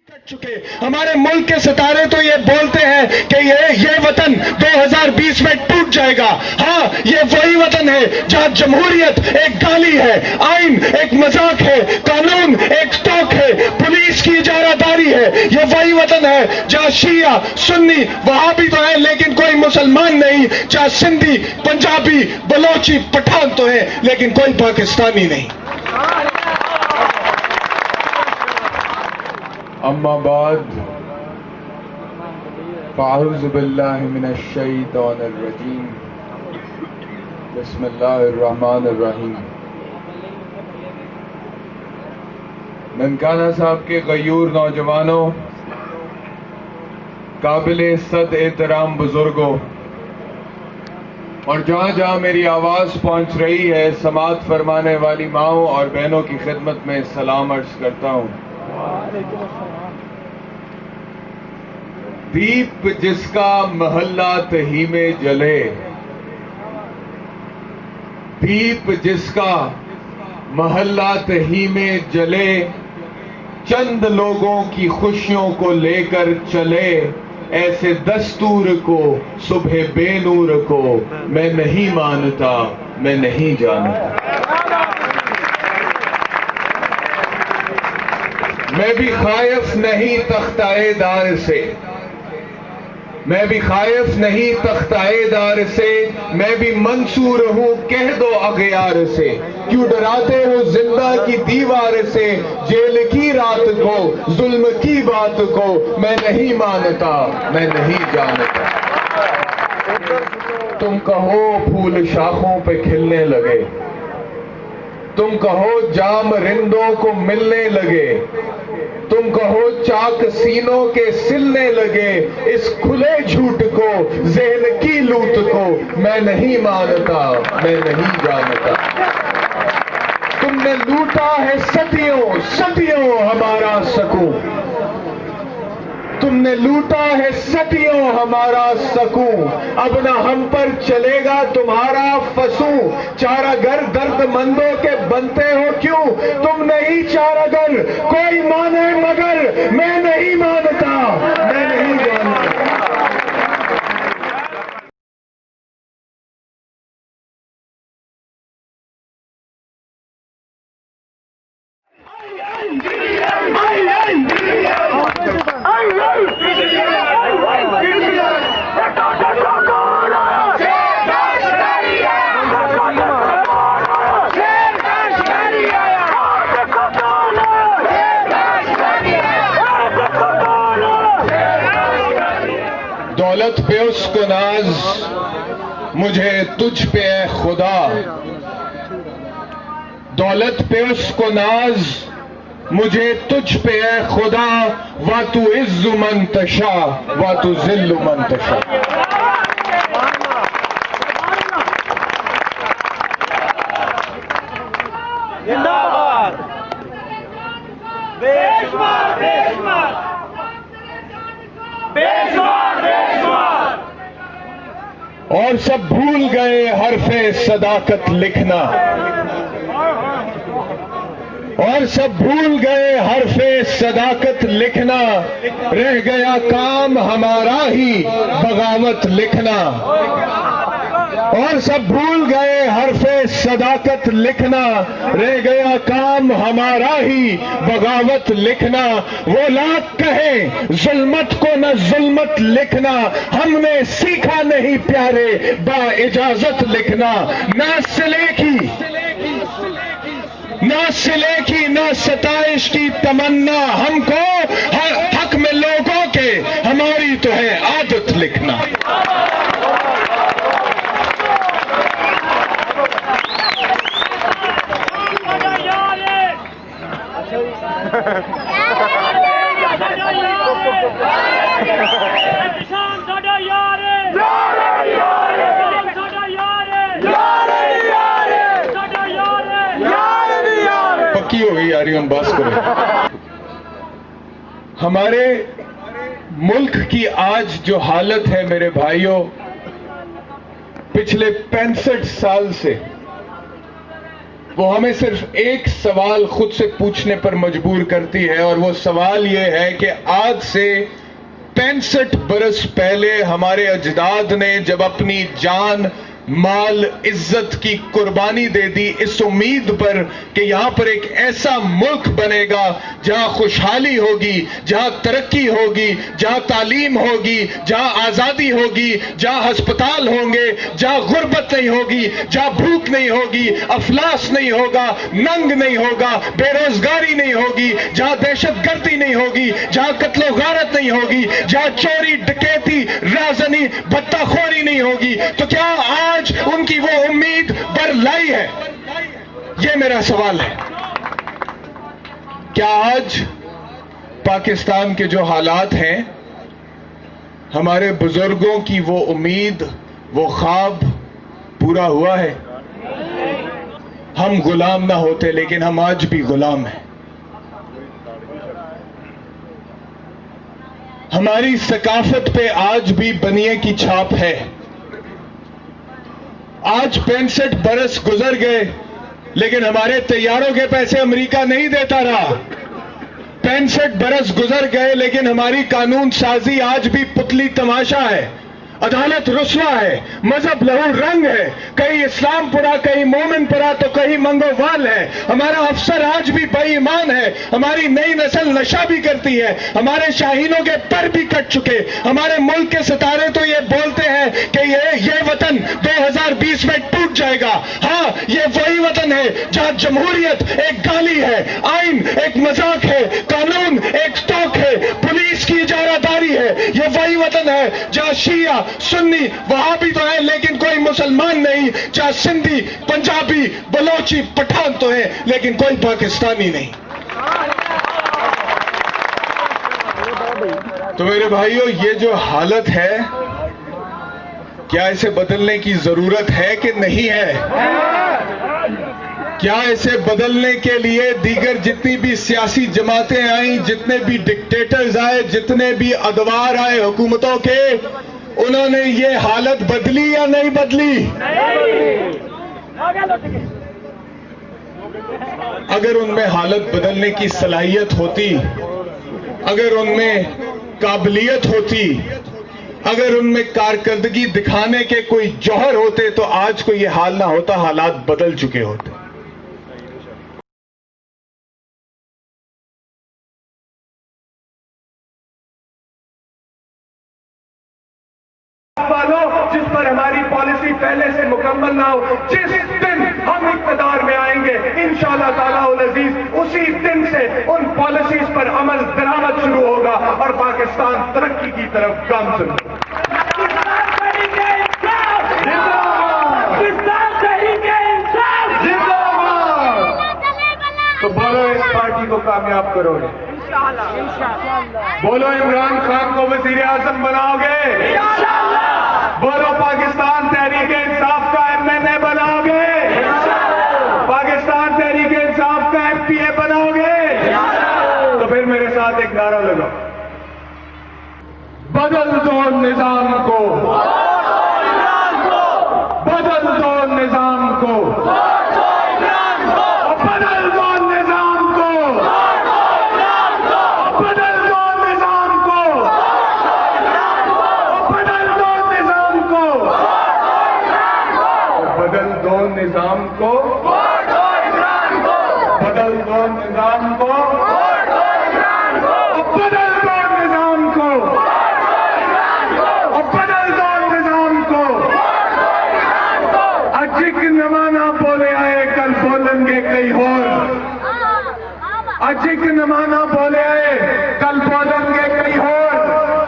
کٹ چکے ہمارے ملک کے ستارے تو یہ بولتے ہیں کہ یہ وطن 2020 میں ٹوٹ جائے گا. ہاں یہ وہی وطن ہے جہاں جمہوریت ایک گالی ہے, آئین ایک مذاق ہے, قانون ایک توق ہے, پولیس کی اجارہ داری ہے. یہ وہی وطن ہے جہاں شیعہ سنی وہابی تو ہیں لیکن کوئی مسلمان نہیں, جہاں سندھی پنجابی بلوچی پٹھان تو ہیں لیکن کوئی پاکستانی نہیں. اما بعد فاعوذ باللہ من الشیطان الرجیم بسم اللہ الرحمن الرحیم. ننکانہ صاحب کے غیور نوجوانوں, قابل صد احترام بزرگوں, اور جہاں جہاں میری آواز پہنچ رہی ہے سماعت فرمانے والی ماؤں اور بہنوں کی خدمت میں سلام عرض کرتا ہوں. دیپ جس کا محلہ تہی میں جلے, دیپ جس کا محلہ تہی میں جلے, چند لوگوں کی خوشیوں کو لے کر چلے, ایسے دستور کو صبح بے نور کو میں نہیں مانتا, میں نہیں جانتا. میں بھی خائف نہیں تختائے دار سے, میں بھی خائف نہیں تختائے دار سے, میں بھی منصور ہوں کہہ دو اغیار سے. کیوں ڈراتے ہو زندہ کی دیوار سے, جیل کی رات کو ظلم کی بات کو میں نہیں مانتا, میں نہیں جانتا. تم کہو پھول شاخوں پہ کھلنے لگے, تم کہو جام رندوں کو ملنے لگے, تم کہو چاک سینوں کے سلنے لگے, اس کھلے جھوٹ کو ذہن کی لوٹ کو میں نہیں مانتا, میں نہیں جانتا. تم نے لوٹا ہے صدیوں صدیوں ہمارا سکون, تم نے لوٹا ہے صدیوں ہمارا سکون, اب نہ ہم پر چلے گا تمہارا فسوں. چارہ گر درد مندوں کے بنتے ہو کیوں, تم نہیں چارہ گر کوئی مانے مگر میں نہیں مانتا, میں نہیں جانتا. دولت پہ اس کو ناز مجھے تجھ پہ اے خدا, دولت پہ اس کو ناز مجھے تجھ پہ اے خدا, وا تو عز من تشا وا تو ذل من تشا. اور سب بھول گئے حرف صداقت لکھنا, اور سب بھول گئے حرف صداقت لکھنا, رہ گیا کام ہمارا ہی بغاوت لکھنا. اور سب بھول گئے حرف صداقت لکھنا, رہ گیا کام ہمارا ہی بغاوت لکھنا. وہ لاکھ کہیں ظلمت کو نہ ظلمت لکھنا, ہم نے سیکھا نہیں پیارے با اجازت لکھنا. نہ سلے کی نہ ستائش کی تمنا, ہم کو حق میں لوگوں کے ہماری تو ہے عادت لکھنا. پکی ہو گئی یاری, ہم بات کریں. ہمارے ملک کی آج جو حالت ہے میرے بھائیوں, پچھلے 65 سال سے وہ ہمیں صرف ایک سوال خود سے پوچھنے پر مجبور کرتی ہے، اور وہ سوال یہ ہے کہ آج سے 65 برس پہلے ہمارے اجداد نے جب اپنی جان، مال، عزت کی قربانی دے دی اس امید پر کہ یہاں پر ایک ایسا ملک بنے گا جہاں خوشحالی ہوگی، جہاں ترقی ہوگی، جہاں تعلیم ہوگی، جہاں آزادی ہوگی، جہاں ہسپتال ہوں گے، جہاں غربت نہیں ہوگی، جہاں بھوک نہیں ہوگی، افلاس نہیں ہوگا، ننگ نہیں ہوگا، بے روزگاری نہیں ہوگی، جہاں دہشت گردی نہیں ہوگی، جہاں قتل و غارت نہیں ہوگی، جہاں چوری، ڈکیتی، رازنی، بھتہ خوری نہیں ہوگی، تو کیا آج ان کی وہ امید برلائی ہے؟ یہ میرا سوال ہے۔ کیا آج پاکستان کے جو حالات ہیں، ہمارے بزرگوں کی وہ امید، وہ خواب پورا ہوا ہے؟ ہم غلام نہ ہوتے لیکن ہم آج بھی غلام ہیں۔ ہماری ثقافت پہ آج بھی بنیے کی چھاپ ہے۔ آج 65 برس گزر گئے لیکن ہمارے طیاروں کے پیسے امریکہ نہیں دیتا رہا۔ 65 برس گزر گئے لیکن ہماری قانون سازی آج بھی پتلی تماشا ہے، عدالت رسوا ہے، مذہب لہو رنگ ہے، کہیں اسلام پورا، کہیں مومن پورا تو کہیں منگو وال ہے، ہمارا افسر آج بھی بے ایمان ہے، ہماری نئی نسل نشہ بھی کرتی ہے، ہمارے شاہینوں کے پر بھی کٹ چکے، ہمارے ملک کے ستارے تو یہ بولتے ہیں کہ یہ وطن 2020 میں ٹوٹ جائے گا۔ ہاں، یہ وہی وطن ہے جہاں جمہوریت ایک گالی ہے، آئین ایک مذاق ہے، قانون ایک اسٹاک ہے، پولیس کی اجارہ داری ہے۔ یہ وہی وطن ہے جہاں شیعہ، سنی، وہابی تو ہے لیکن کوئی مسلمان نہیں، جہاں سندھی، پنجابی، بلوچی، پٹھان تو ہے لیکن کوئی پاکستانی نہیں۔ تو میرے بھائیوں، یہ جو حالت ہے، کیا اسے بدلنے کی ضرورت ہے کہ نہیں ہے؟ کیا اسے بدلنے کے لیے دیگر جتنی بھی سیاسی جماعتیں آئیں، جتنے بھی ڈکٹیٹرز آئے، جتنے بھی ادوار آئے حکومتوں کے، انہوں نے یہ حالت بدلی یا نہیں بدلی؟ اگر ان میں حالت بدلنے کی صلاحیت ہوتی، اگر ان میں قابلیت ہوتی، اگر ان میں کارکردگی دکھانے کے کوئی جوہر ہوتے تو آج کو یہ حال نہ ہوتا، حالات بدل چکے ہوتے۔ جس پر ہماری پالیسی پہلے سے مکمل نہ ہو، جس دن ہم اقتدار میں آئیں گے انشاءاللہ تعالیٰ العزیز، اسی دن سے ان پالیسیز پر عمل درآمد شروع ہوگا اور پاکستان ترقی کی طرف گامزن ہوگا۔ تو بولو اس پارٹی کو کامیاب کرو گے، بولو عمران خان کو وزیر اعظم بناؤ گے، بولو پاکستان تحریک انصاف کا MNA بناؤ گے، پاکستان تحریک انصاف کا MPA بناؤ گے، تو پھر میرے ساتھ ایک نعرہ لگاؤ، بدل دو نظام کو، بدل دو نظام کو، بدل دو نظام کو، بدل دو نظام کو، بدل دو نظام کو، بدل دو نظام کو، بدل دو نظام کو، بدل دو نظام کو، بدل دو نظام کو۔ اجک نمانا بولے آئے کل بولیں گے کئی اور، اجک نمانا بولے آئے کل بولیں گے کئی اور،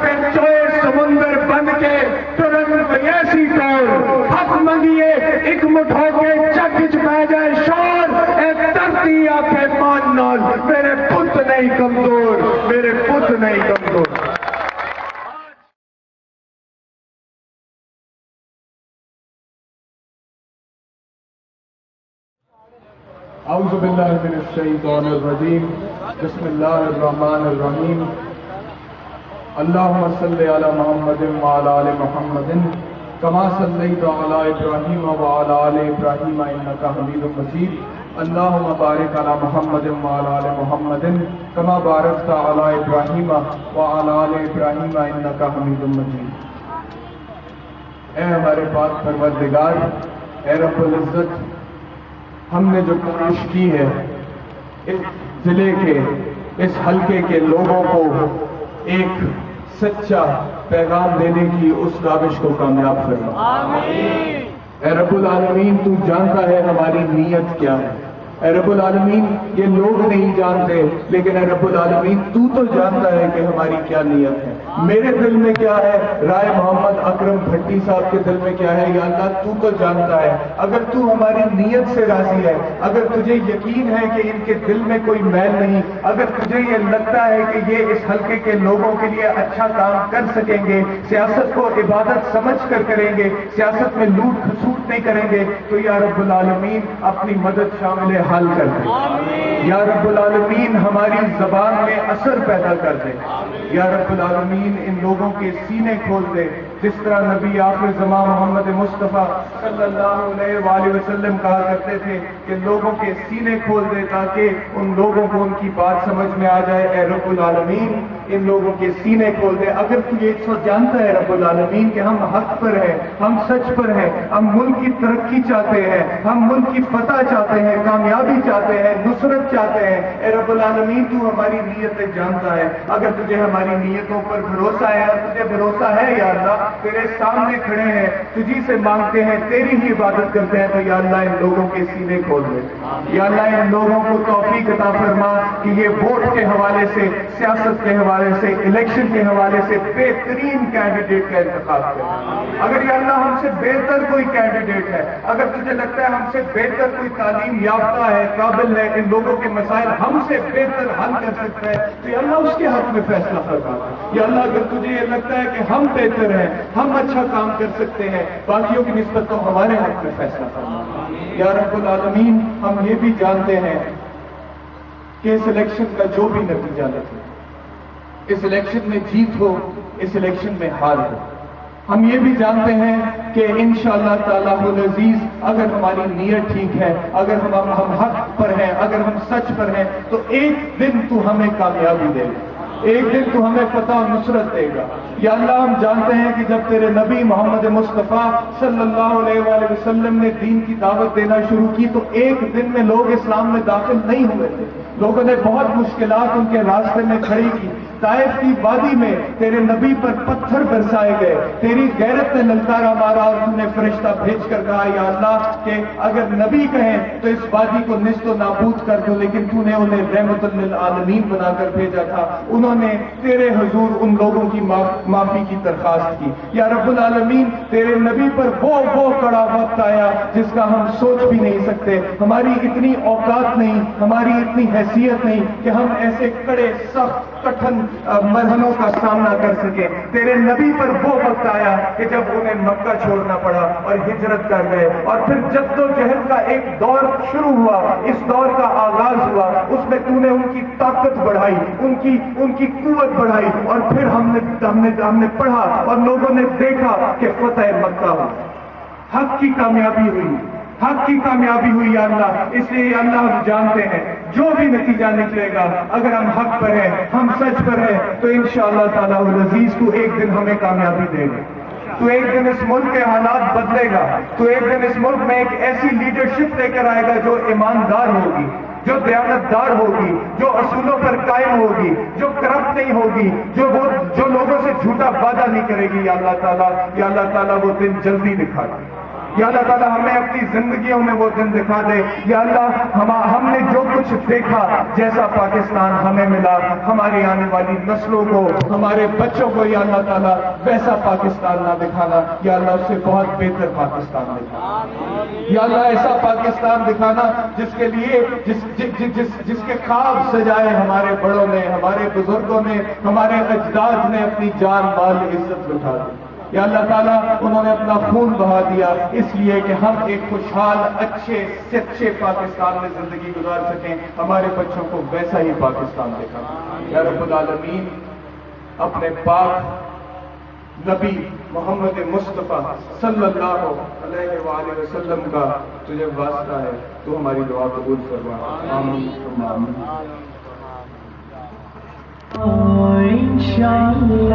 پھر چوئے سمندر بن کے ترنت ایسی ٹور، حق منگیے ایک مٹھ ہو کے جگ چ پہ جائے شور، اے دھرتی آکھے مان نال میرے پت نہیں کمزور، میرے پت نہیں کمزور۔ اعوذ باللہ من الشیطان الرجیم، بسم اللہ الرحمن الرحیم، اللہم صلی علی محمد وعلی آل محمد كما صليت على إبراهيم وعلى آل إبراهيم إنك حميد مجيد اللهم بارك على محمد وعلى آل محمد كما باركت على إبراهيم وعلى آل إبراهيم إنك حميد مجيد۔ اے ہمارے پاک پروردگار، اے رب العزت، ہم نے جو کوشش کی ہے اس ضلع کے، اس حلقے کے لوگوں کو ایک سچا پیغام دینے کی اس کاوش کو کامیاب کرنا۔ آمین۔ اے رب العالمین، تو جانتا ہے ہماری نیت کیا ہے۔ اے رب العالمین، یہ لوگ نہیں جانتے، لیکن اے رب العالمین تو جانتا ہے کہ ہماری کیا نیت ہے۔ میرے دل میں کیا ہے، رائے محمد اکرم بھٹی صاحب کے دل میں کیا ہے، یا اللہ تو جانتا ہے۔ اگر تو ہماری نیت سے راضی ہے، اگر تجھے یقین ہے کہ ان کے دل میں کوئی میل نہیں، اگر تجھے یہ لگتا ہے کہ یہ اس حلقے کے لوگوں کے لیے اچھا کام کر سکیں گے، سیاست کو عبادت سمجھ کر کریں گے، سیاست میں لوٹ کھسوٹ نہیں کریں گے، تو یا رب العالمین اپنی مدد شامل حال کر دے۔ یا رب العالمین ہماری زبان میں اثر پیدا کر دے۔ یا رب العالمین ان لوگوں کے سینے کھول دے، جس طرح نبی آخر زمان محمد مصطفیٰ صلی اللہ علیہ وآلہ وسلم کہا کرتے تھے کہ لوگوں کے سینے کھول دے تاکہ ان لوگوں کو ان کی بات سمجھ میں آ جائے۔ اے رب العالمین ان لوگوں کے سینے کھول دے۔ اگر تو یہ سو جانتا ہے رب العالمین کہ ہم حق پر ہیں، ہم سچ پر ہیں، ہم ملک کی ترقی چاہتے ہیں، ہم ملک کی فتح چاہتے ہیں، کامیابی چاہتے ہیں، نصرت چاہتے ہیں، اے رب العالمین تو ہماری نیتیں جانتا ہے۔ اگر تجھے ہماری نیتوں پر بھروسہ ہے، اور تجھے بھروسہ ہے یا اللہ، تیرے سامنے کھڑے ہیں، تجھی سے مانگتے ہیں، تیری ہی عبادت کرتے ہیں، تو یا اللہ ان لوگوں کے سینے کھول دے۔ یا اللہ ان لوگوں کو توفیق عطا فرما کہ یہ ووٹ کے حوالے سے، سیاست کے حوالے سے، الیکشن کے حوالے سے بہترین کینڈیڈیٹ کا انتخاب کریں۔ اگر یا اللہ ہم سے بہتر کوئی کینڈیڈیٹ ہے، اگر تجھے لگتا ہے ہم سے بہتر کوئی تعلیم یافتہ ہے، قابل ہے، ان لوگوں کے مسائل ہم سے بہتر حل کر سکتا ہے، تو یا اللہ اس کے حق میں فیصلہ فرما۔ یا اللہ اگر تجھے یہ لگتا ہے کہ ہم بہتر ہیں، ہم اچھا کام کر سکتے ہیں، باقیوں کی نسبت تو ہمارے حق میں فیصلہ فرما۔ یا رب العالمین ہم یہ بھی جانتے ہیں کہ اس الیکشن کا جو بھی نتیجہ نکلے، اس الیکشن میں جیت ہو، اس الیکشن میں ہار ہو، ہم یہ بھی جانتے ہیں کہ انشاءاللہ تعالیٰ العزیز اگر ہماری نیت ٹھیک ہے، اگر ہم حق پر ہیں، اگر ہم سچ پر ہیں، تو ایک دن تو ہمیں کامیابی دے گا، ایک دن تو ہمیں فتح و نصرت دے گا۔ یا اللہ ہم جانتے ہیں کہ جب تیرے نبی محمد مصطفیٰ صلی اللہ علیہ وآلہ وسلم نے دین کی دعوت دینا شروع کی تو ایک دن میں لوگ اسلام میں داخل نہیں ہوئے تھے، لوگوں نے بہت مشکلات ان کے راستے میں کھڑی کی۔ طائف کی وادی میں تیرے نبی پر پتھر برسائے گئے، تیری غیرت نے للکارا مارا اور تم نے فرشتہ بھیج کر کہا یا اللہ کہ اگر نبی کہیں تو اس وادی کو نیست و نابود کر دو، لیکن تو نے انہیں رحمت للعالمین بنا کر بھیجا تھا۔ انہوں نے تیرے حضور ان لوگوں کی معافی کی درخواست کی۔ یا رب العالمین تیرے نبی پر وہ کڑا وقت آیا جس کا ہم سوچ بھی نہیں سکتے، ہماری اتنی اوقات نہیں، ہماری اتنی حیثیت نہیں کہ ہم ایسے کڑے سخت کٹھن مرحلوں کا سامنا کر سکے۔ تیرے نبی پر وہ وقت آیا کہ جب انہیں مکہ چھوڑنا پڑا اور ہجرت کر گئے، اور پھر جدوجہد کا ایک دور شروع ہوا، اس دور کا آغاز ہوا، اس میں تو نے ان کی طاقت بڑھائی، ان کی قوت بڑھائی، اور پھر ہم نے پڑھا اور لوگوں نے دیکھا کہ فتح مکہ ہوا، حق کی کامیابی ہوئی، حق کی کامیابی ہوئی۔ یا اللہ اس لیے یا اللہ ہم جانتے ہیں جو بھی نتیجہ نکلے گا، اگر ہم حق پر ہیں، ہم سچ پر ہیں، تو انشاءاللہ تعالیٰ العزیز تو ایک دن ہمیں کامیابی دے گا، تو ایک دن اس ملک کے حالات بدلے گا، تو ایک دن اس ملک میں ایک ایسی لیڈرشپ لے کر آئے گا جو ایماندار ہوگی، جو دیانتدار ہوگی، جو اصولوں پر قائم ہوگی، جو کرپٹ نہیں ہوگی، جو لوگوں سے جھوٹا وعدہ نہیں کرے گی۔ یا اللہ تعالیٰ وہ دن جلدی دکھا دے۔ یا اللہ تعالیٰ ہمیں اپنی زندگیوں میں وہ دن دکھا دے۔ یا اللہ ہم نے جو کچھ دیکھا، جیسا پاکستان ہمیں ملا، ہماری آنے والی نسلوں کو، ہمارے بچوں کو یا اللہ تعالیٰ ویسا پاکستان نہ دکھانا، یا اللہ اس سے بہت بہتر پاکستان دکھانا، یا اللہ ایسا پاکستان دکھانا جس کے لیے جس کے خواب سجائے ہمارے بڑوں نے، ہمارے بزرگوں نے، ہمارے اجداد نے اپنی جان مال عزت لٹا دی۔ یا اللہ تعالیٰ انہوں نے اپنا خون بہا دیا اس لیے کہ ہم ایک خوشحال اچھے سچے پاکستان میں زندگی گزار سکیں، ہمارے بچوں کو ویسا ہی پاکستان دکھا۔ یا رب العالمین اپنے پاک نبی محمد مصطفیٰ صلی اللہ علیہ وآلہ وسلم کا تجھے واسطہ ہے، تو ہماری دعا قبول فرما، آمین ثم آمین۔ Inshallah.